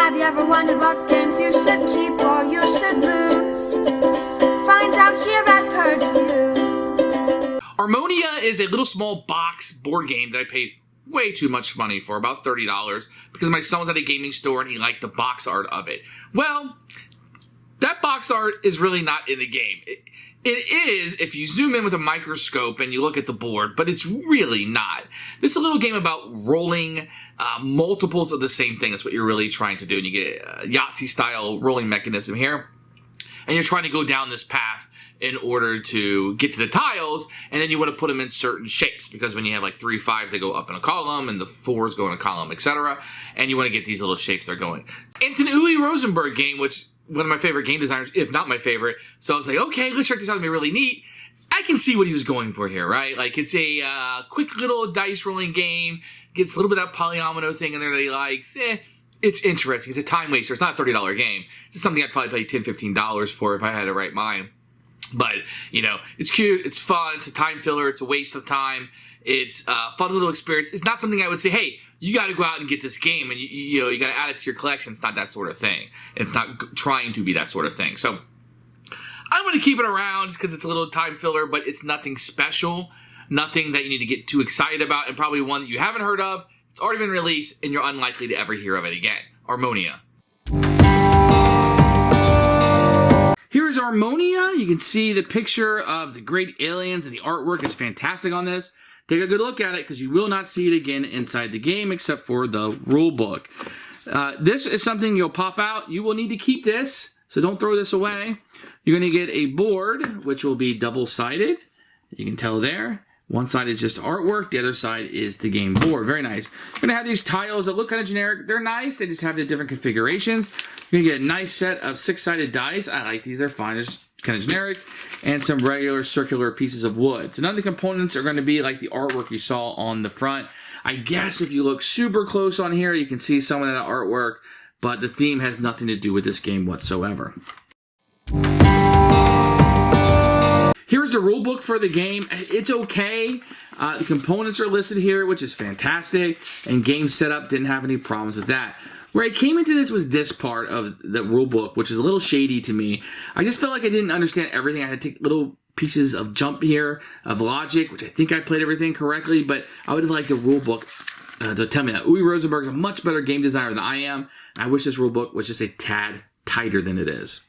Have you ever wondered what games you should keep or you should lose? Find out here at Purge Reviews. Armonia is a little small box board game that I paid way too much money for, about $30, because my son was at a gaming store and he liked the box art of it. Well, that box art is really not in the game. It is if you zoom in with a microscope and you look at the board, but it's really not. This is a little game about rolling multiples of the same thing. That's what you're really trying to do. And you get a Yahtzee-style rolling mechanism here. And you're trying to go down this path in order to get to the tiles, and then you want to put them in certain shapes, because when you have like 3 5s, they go up in a column, and the 4s go in a column, etc. And you want to get these little shapes they're going. It's an Uwe Rosenberg game, which one of my favorite game designers, if not my favorite. So I was like, okay, let's check this out. It's going to be really neat. I can see what he was going for here, right? Like, it's a quick little dice rolling game. Gets a little bit of that polyomino thing in there that he likes. It's interesting. It's a time waster. It's not a $30 game. It's something I'd probably pay $10, $15 for if I had the right mind. But, you know, it's cute. It's fun. It's a time filler. It's a waste of time. It's a fun little experience. It's not something I would say, hey, you got to go out and get this game, and you know, you got to add it to your collection. It's not that sort of thing. It's not trying to be that sort of thing. So I'm going to keep it around just because it's a little time filler, but it's nothing special, nothing that you need to get too excited about, and probably one that you haven't heard of. It's already been released, and you're unlikely to ever hear of it again. Armonia. Here is Armonia. You can see the picture of the great aliens, and the artwork is fantastic on this. Take a good look at it, because you will not see it again inside the game except for the rulebook. This is something you'll pop out. You will need to keep this, so don't throw this away. You're going to get a board, which will be double-sided. You can tell there. One side is just artwork. The other side is the game board. Very nice. You're going to have these tiles that look kind of generic. They're nice. They just have the different configurations. You're going to get a nice set of 6-sided dice. I like these. They're fine. They're just kind of generic. And some regular circular pieces of wood. So none of the components are going to be like the artwork you saw on the front. I guess if you look super close on here, you can see some of that artwork. But the theme has nothing to do with this game whatsoever. Here's the rulebook for the game. It's okay. The components are listed here, which is fantastic. And game setup didn't have any problems with that. Where I came into this was this part of the rulebook, which is a little shady to me. I just felt like I didn't understand everything. I had to take little pieces of jump here, of logic, which I think I played everything correctly, but I would have liked the rulebook to tell me that. Uwe Rosenberg is a much better game designer than I am. I wish this rulebook was just a tad tighter than it is.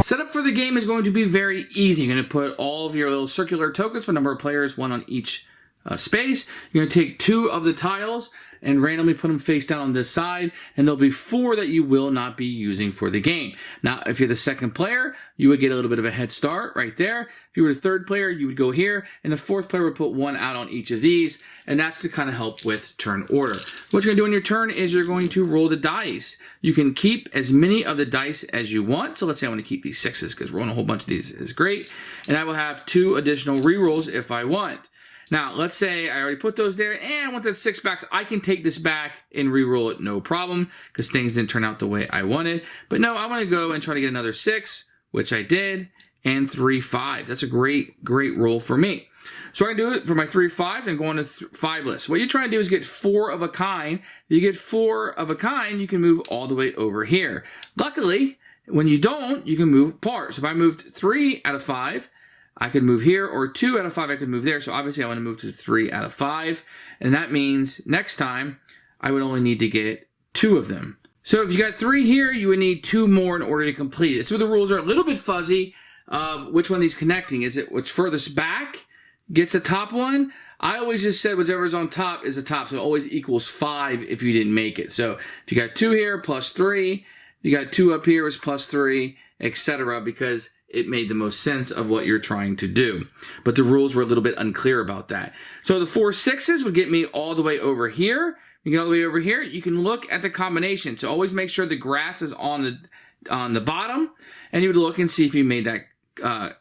Setup for the game is going to be very easy. You're going to put all of your little circular tokens for a number of players, one on each space. You're going to take 2 of the tiles and randomly put them face down on this side, and there'll be 4 that you will not be using for the game. Now, if you're the second player, you would get a little bit of a head start right there. If you were the third player, you would go here, and the fourth player would put 1 out on each of these, and that's to kind of help with turn order. What you're going to do on your turn is you're going to roll the dice. You can keep as many of the dice as you want. So let's say I want to keep these 6s, because rolling a whole bunch of these is great. And I will have 2 additional rerolls if I want. Now, let's say I already put those there, and I want that 6 back, so I can take this back and re-roll it, no problem, because things didn't turn out the way I wanted. But no, I want to go and try to get another 6, which I did, and 3 5s. That's a great roll for me. So I can do it for my 3 5s and go on to 5 lists. What you're trying to do is get 4 of a kind. If you get 4 of a kind, you can move all the way over here. Luckily, when you don't, you can move apart. So if I moved 3 out of 5, I could move here, or 2 out of 5 I could move there. So obviously I want to move to 3 out of 5. And that means next time I would only need to get 2 of them. So if you got 3 here, you would need 2 more in order to complete it. So the rules are a little bit fuzzy of which one of these connecting. Is it which furthest back gets the top one? I always just said whichever's on top is the top. So it always equals 5 if you didn't make it. So if you got 2 here, plus 3. You got 2 up here is plus 3, etc. because it made the most sense of what you're trying to do. But the rules were a little bit unclear about that. So the 4 6s would get me all the way over here. You get all the way over here. You can look at the combination. So always make sure the grass is on the bottom. And you would look and see if you made that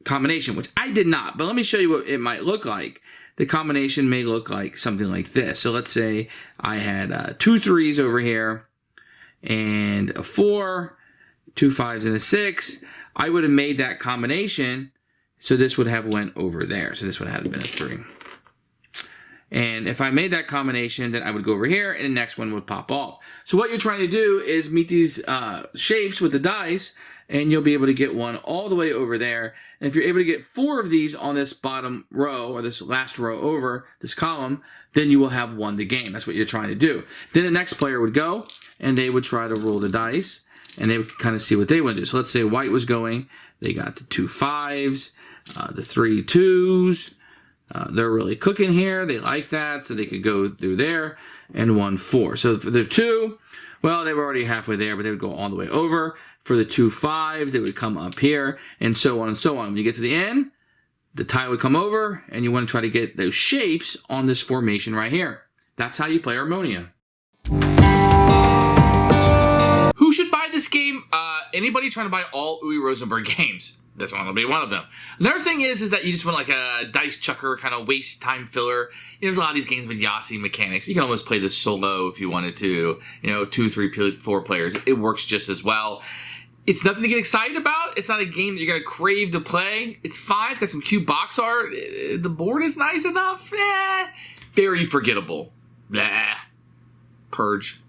combination, which I did not. But let me show you what it might look like. The combination may look like something like this. So let's say I had 2 3s over here and a 4, 2 5s and a 6. I would have made that combination, so this would have went over there. So this would have been a 3. And if I made that combination, then I would go over here and the next one would pop off. So what you're trying to do is meet these shapes with the dice, and you'll be able to get one all the way over there. And if you're able to get 4 of these on this bottom row, or this last row over this column, then you will have won the game. That's what you're trying to do. Then the next player would go, and they would try to roll the dice, and they would kind of see what they would do. So let's say white was going, they got the 2 5s, the 3 2s. They're really cooking here. They like that, so they could go through there, and 1 4. So for the 2, well, they were already halfway there, but they would go all the way over. For the 2 5s, they would come up here, and so on and so on. When you get to the end, the tile would come over, and you want to try to get those shapes on this formation right here. That's how you play Armonia. Who should buy this game? Anybody trying to buy all Uwe Rosenberg games. This one will be one of them. Another thing is that you just want like a dice chucker, kind of waste time filler. There's a lot of these games with Yahtzee mechanics. You can almost play this solo if you wanted to. 2, 3, 4 players. It works just as well. It's nothing to get excited about. It's not a game that you're going to crave to play. It's fine. It's got some cute box art. The board is nice enough. Very forgettable. Purge.